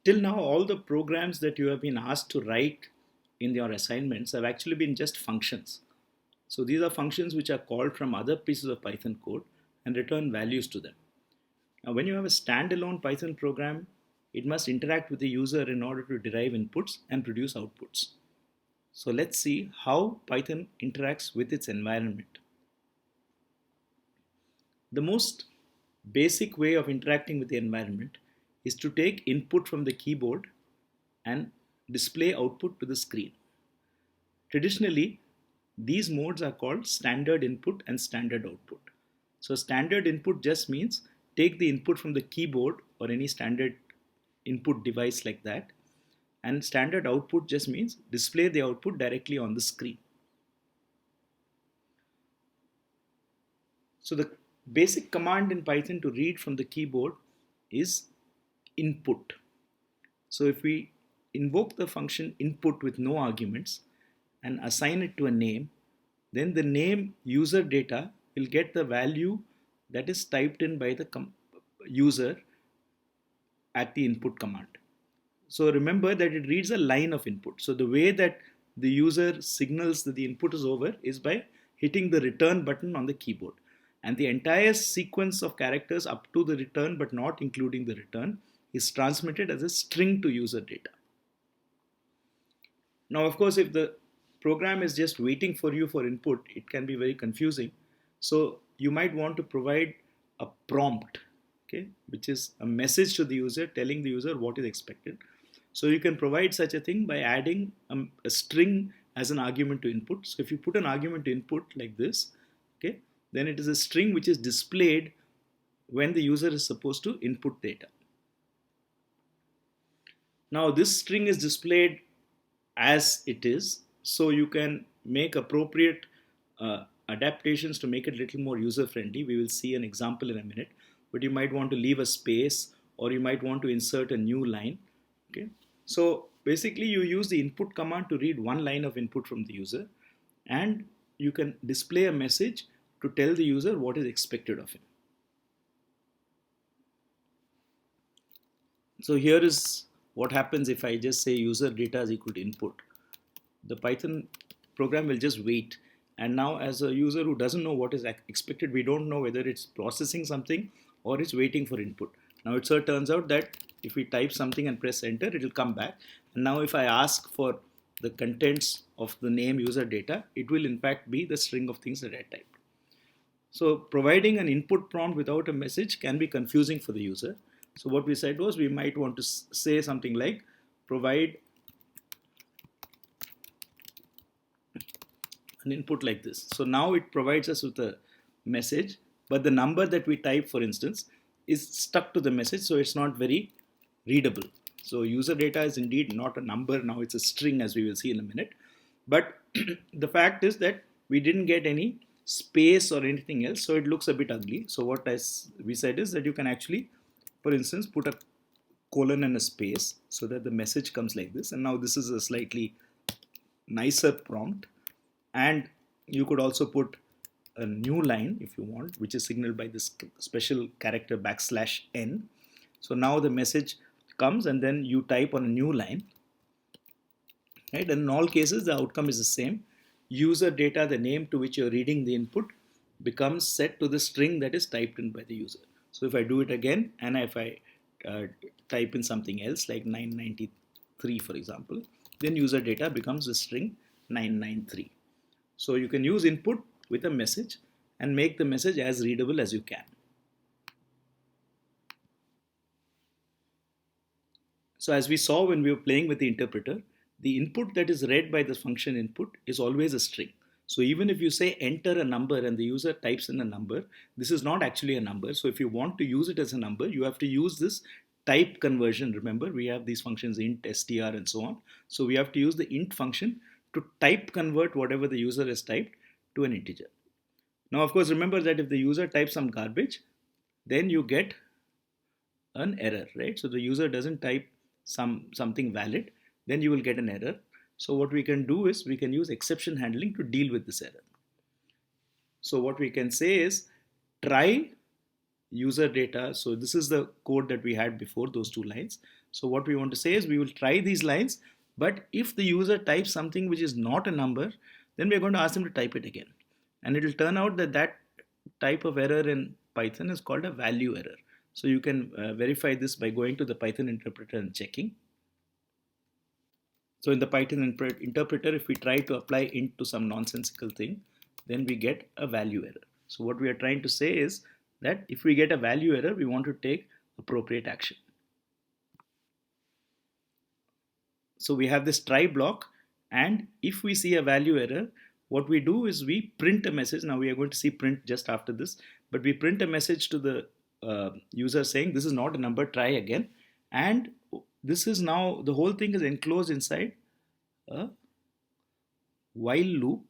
Till now, all the programs that you have been asked to write in your assignments have actually been just functions. So these are functions which are called from other pieces of Python code and return values to them. Now, when you have a standalone Python program, it must interact with the user in order to derive inputs and produce outputs. So let's see how Python interacts with its environment. The most basic way of interacting with the environment is to take input from the keyboard and display output to the screen. Traditionally, these modes are called standard input and standard output. So standard input just means take the input from the keyboard or any standard input device like that, and standard output just means display the output directly on the screen. So the basic command in Python to read from the keyboard is input. So if we invoke the function input with no arguments and assign it to a name, then the name user data will get the value that is typed in by the user at the input command. So remember that it reads a line of input. So the way that the user signals that the input is over is by hitting the return button on the keyboard. And the entire sequence of characters up to the return but not including the return is transmitted as a string to user data. Now, of course, if the program is just waiting for you for input, it can be very confusing. So you might want to provide a prompt, okay, which is a message to the user telling the user what is expected. So you can provide such a thing by adding a string as an argument to input. So if you put an argument to input like this, okay, then it is a string which is displayed when the user is supposed to input data. Now this string is displayed as it is, so you can make appropriate adaptations to make it a little more user friendly. We will see an example in a minute, but you might want to leave a space or you might want to insert a new line. Okay, so basically you use the input command to read one line of input from the user, and you can display a message to tell the user what is expected of him. So here is what happens if I just say user data is equal to input. The Python program will just wait. And now as a user who doesn't know what is expected, we don't know whether it's processing something or it's waiting for input. Now it turns out that if we type something and press enter, it will come back. And now if I ask for the contents of the name user data, it will in fact be the string of things that I typed. So providing an input prompt without a message can be confusing for the user. So what we said was we might want to say something like provide an input like this. So now it provides us with a message, but the number that we type, for instance, is stuck to the message, so it's not very readable. So user data is indeed not a number, now it's a string, as we will see in a minute. But the fact is that we didn't get any space or anything else, so it looks a bit ugly. So what we said is that you can actually, for instance, put a colon and a space so that the message comes like this. And now this is a slightly nicer prompt. And you could also put a new line if you want, which is signaled by this special character \n. So now the message comes and then you type on a new line, right? And in all cases, the outcome is the same. User data, the name to which you're reading the input, becomes set to the string that is typed in by the user. So if I do it again, and if I type in something else like 993, for example, then user data becomes the string 993. So you can use input with a message and make the message as readable as you can. So as we saw when we were playing with the interpreter, the input that is read by the function input is always a string. So even if you say enter a number and the user types in a number, this is not actually a number. So if you want to use it as a number, you have to use this type conversion. Remember, we have these functions int, str, and so on. So we have to use the int function to type convert whatever the user has typed to an integer. Now, of course, remember that if the user types some garbage, then you get an error, right? So the user doesn't type something valid, then you will get an error. So what we can do is we can use exception handling to deal with this error. So what we can say is try user data. So this is the code that we had before those two lines. So what we want to say is we will try these lines, but if the user types something which is not a number, then we're going to ask them to type it again. And it will turn out that that type of error in Python is called a value error. So you can verify this by going to the Python interpreter and checking. So in the Python interpreter, if we try to apply int to some nonsensical thing, then we get a value error. So what we are trying to say is that if we get a value error, we want to take appropriate action. So we have this try block, and if we see a value error, what we do is we print a message. Now we are going to see print just after this, but we print a message to the user saying this is not a number, try again. And this is now, the whole thing is enclosed inside a while loop,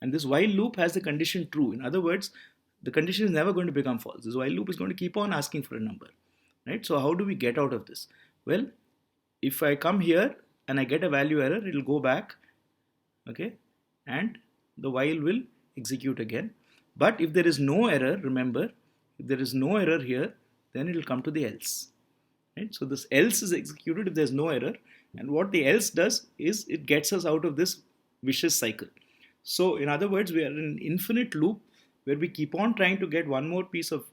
and this while loop has the condition true. In other words, the condition is never going to become false. This while loop is going to keep on asking for a number, right? So how do we get out of this? Well, if I come here and I get a value error, it will go back, okay, and the while will execute again. But if there is no error, remember, if there is no error here, then it will come to the else, right? So this else is executed if there's no error, and what the else does is it gets us out of this vicious cycle. So in other words, we are in an infinite loop where we keep on trying to get one more piece of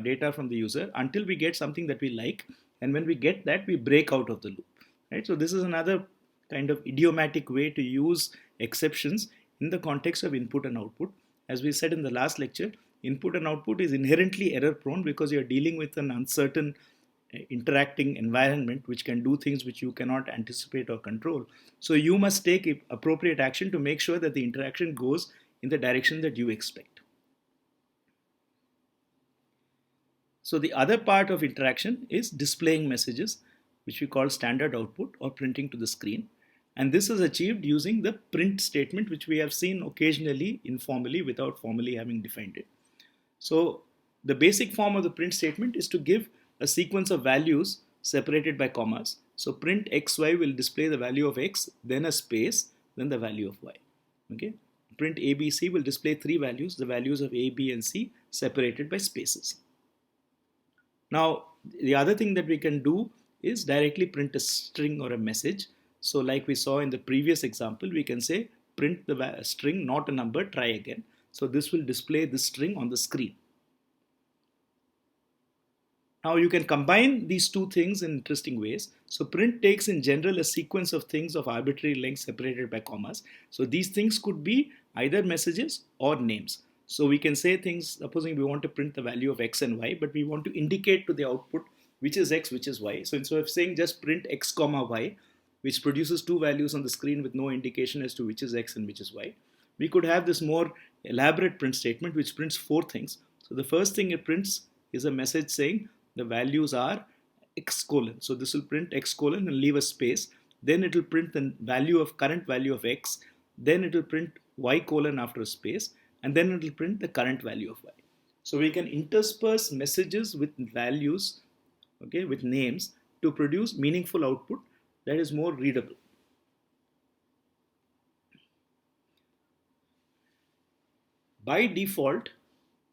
data from the user until we get something that we like, and when we get that, we break out of the loop, right? So this is another kind of idiomatic way to use exceptions in the context of input and output. As we said in the last lecture, input and output is inherently error prone because you're dealing with an uncertain interacting environment which can do things which you cannot anticipate or control. So you must take appropriate action to make sure that the interaction goes in the direction that you expect. So the other part of interaction is displaying messages, which we call standard output or printing to the screen. And this is achieved using the print statement, which we have seen occasionally informally without formally having defined it. So the basic form of the print statement is to give a sequence of values separated by commas. So print xy will display the value of x, then a space, then the value of y. Okay. Print abc will display three values, the values of a, b, and c separated by spaces. Now, the other thing that we can do is directly print a string or a message. So like we saw in the previous example, we can say print the string, not a number, try again. So this will display the string on the screen. Now you can combine these two things in interesting ways. So print takes in general a sequence of things of arbitrary length separated by commas. So these things could be either messages or names. So we can say things, supposing we want to print the value of x and y, but we want to indicate to the output which is x, which is y. So instead of saying just print x comma y, which produces two values on the screen with no indication as to which is x and which is y, we could have this more elaborate print statement which prints four things. So the first thing it prints is a message saying the values are x colon. So this will print x colon and leave a space. Then it will print the current value of x. Then it will print y colon after a space. And then it will print the current value of y. So we can intersperse messages with values, okay, with names to produce meaningful output that is more readable. By default,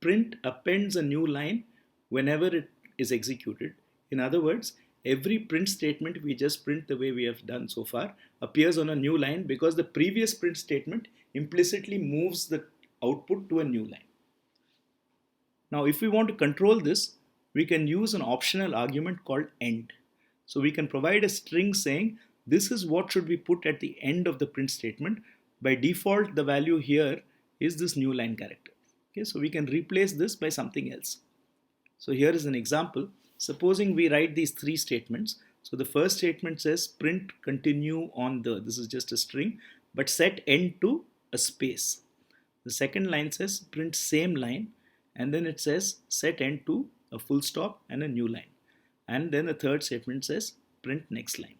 print appends a new line whenever it is executed. In other words, every print statement we just print the way we have done so far appears on a new line because the previous print statement implicitly moves the output to a new line. Now, if we want to control this, we can use an optional argument called end. So we can provide a string saying this is what should be put at the end of the print statement. By default, the value here is this new line character. Okay, so we can replace this by something else. So here is an example. Supposing we write these three statements. So the first statement says print continue on the, this is just a string, but set end to a space. The second line says print same line, and then it says set end to a full stop and a new line. And then the third statement says print next line.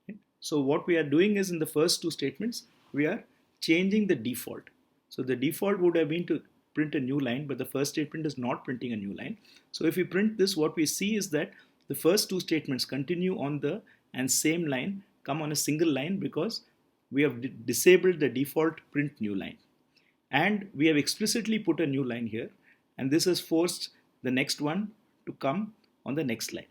Okay. So what we are doing is in the first two statements, we are changing the default. So the default would have been to print a new line, but the first statement is not printing a new line. So if we print this, what we see is that the first two statements continue on the and same line come on a single line because we have disabled the default print new line. And we have explicitly put a new line here, and this has forced the next one to come on the next line.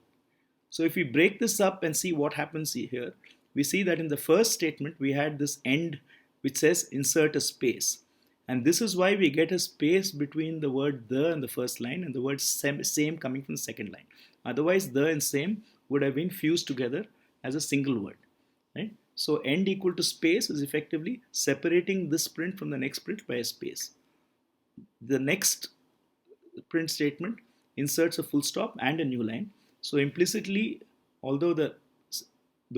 So if we break this up and see what happens here, we see that in the first statement we had this end which says insert a space. And this is why we get a space between the word the in the first line and the word same coming from the second line. Otherwise, the and same would have been fused together as a single word. Right? So end equal to space is effectively separating this print from the next print by a space. The next print statement inserts a full stop and a new line. So implicitly, although the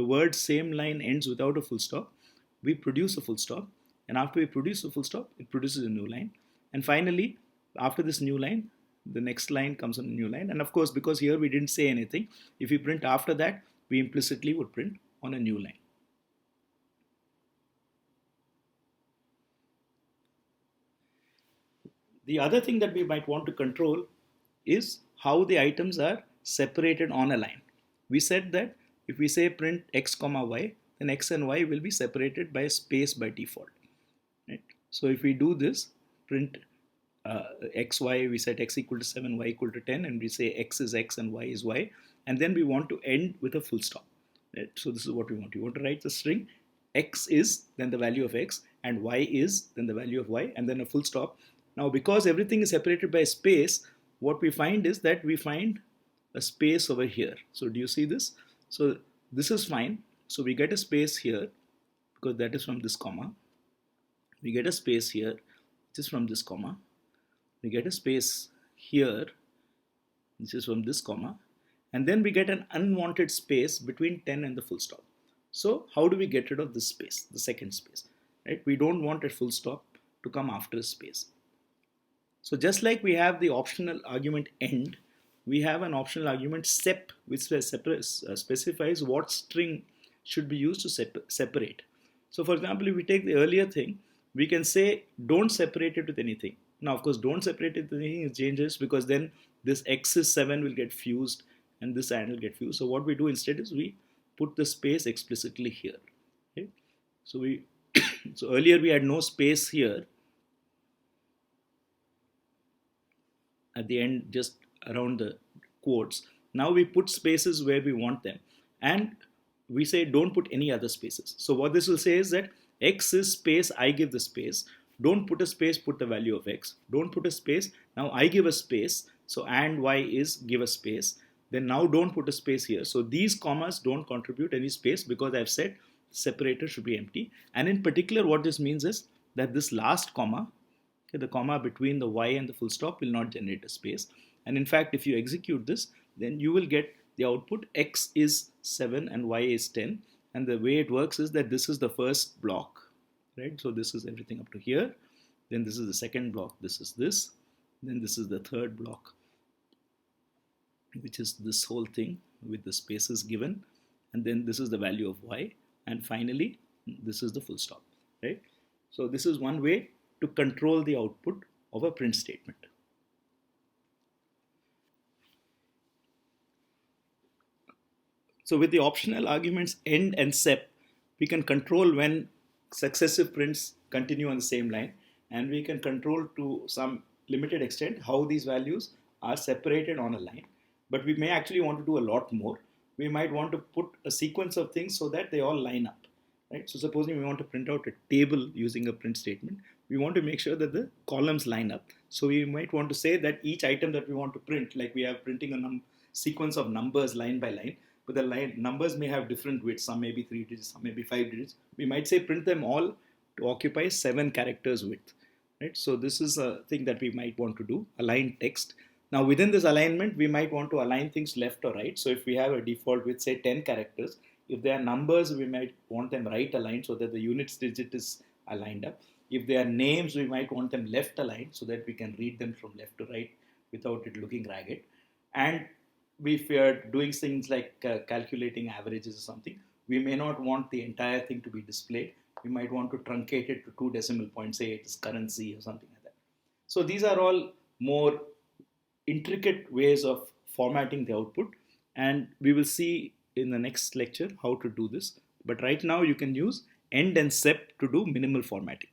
word same line ends without a full stop, we produce a full stop, and after we produce a full stop, it produces a new line. And finally, after this new line, the next line comes on a new line. And of course, because here we didn't say anything, if we print after that, we implicitly would print on a new line. The other thing that we might want to control is how the items are separated on a line. We said that if we say print x comma y, then x and y will be separated by a space by default. Right? So if we do this, print x, y, we set x equal to 7, y equal to 10, and we say x is x and y is y, and then we want to end with a full stop. Right? So this is what we want. You want to write the string x is, then the value of x, and y is, then the value of y, and then a full stop. Now, because everything is separated by space, what we find is that we find a space over here. So do you see this? So this is fine. So we get a space here because that is from this comma. We get a space here, which is from this comma. We get a space here, which is from this comma. And then we get an unwanted space between 10 and the full stop. So how do we get rid of this space, the second space? Right? We don't want a full stop to come after a space. So just like we have the optional argument end, we have an optional argument sep, which specifies what string should be used to separate. So for example, if we take the earlier thing, we can say don't separate it with anything. Now of course don't separate it with anything is dangerous because then this x is 7 will get fused and this and will get fused. So what we do instead is we put the space explicitly here. Okay? So so earlier we had no space here at the end, just around the quotes. Now we put spaces where we want them, and we say don't put any other spaces. So what this will say is that x is space, I give the space. Don't put a space, put the value of x. Don't put a space, now I give a space. So and y is give a space. Then now don't put a space here. So these commas don't contribute any space because I've said separator should be empty. And in particular, what this means is that this last comma, the comma between the y and the full stop, will not generate a space. And in fact, if you execute this, then you will get the output x is 7 and y is 10. And the way it works is that this is the first block, right? So this is everything up to here. Then this is the second block. This is this. Then this is the third block, which is this whole thing with the spaces given. And then this is the value of y. And finally, this is the full stop, right? So this is one way to control the output of a print statement. So with the optional arguments end and sep, we can control when successive prints continue on the same line, and we can control to some limited extent how these values are separated on a line. But we may actually want to do a lot more. We might want to put a sequence of things so that they all line up. Right? So supposing we want to print out a table using a print statement, we want to make sure that the columns line up. So we might want to say that each item that we want to print, like we have printing a sequence of numbers line by line, but the numbers may have different widths. Some may be 3 digits, some may be 5 digits. We might say print them all to occupy 7 characters width. Right? So this is a thing that we might want to do, align text. Now within this alignment, we might want to align things left or right. So if we have a default with say 10 characters, if they are numbers, we might want them right aligned so that the units digit is aligned up. If they are names, we might want them left aligned so that we can read them from left to right without it looking ragged. And if we are doing things like calculating averages or something, we may not want the entire thing to be displayed. We might want to truncate it to 2 decimal points, say it is currency or something like that. So these are all more intricate ways of formatting the output, and we will see in the next lecture how to do this. But right now you can use end and sep to do minimal formatting.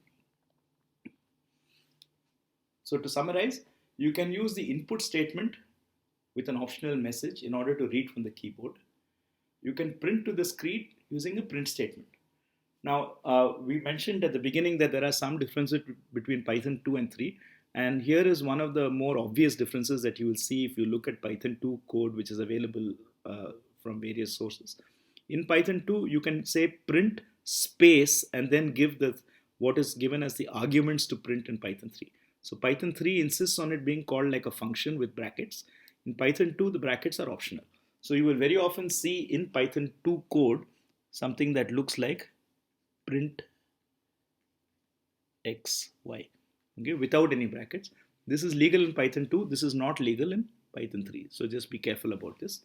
So to summarize, you can use the input statement with an optional message in order to read from the keyboard. You can print to the screen using a print statement. Now, we mentioned at the beginning that there are some differences between Python 2 and 3, and here is one of the more obvious differences that you will see if you look at Python 2 code, which is available from various sources. In Python 2, you can say print space and then give the what is given as the arguments to print in Python 3. So Python 3 insists on it being called like a function with brackets. In Python 2, the brackets are optional. So you will very often see in Python 2 code something that looks like print x, y, okay, without any brackets. This is legal in Python 2. This is not legal in Python 3. So just be careful about this.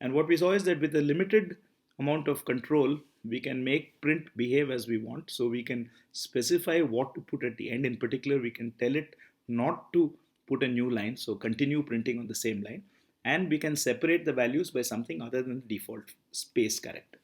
And what we saw is that with a limited amount of control, we can make print behave as we want. So we can specify what to put at the end. In particular, we can tell it not to put a new line, so continue printing on the same line. And we can separate the values by something other than the default space character.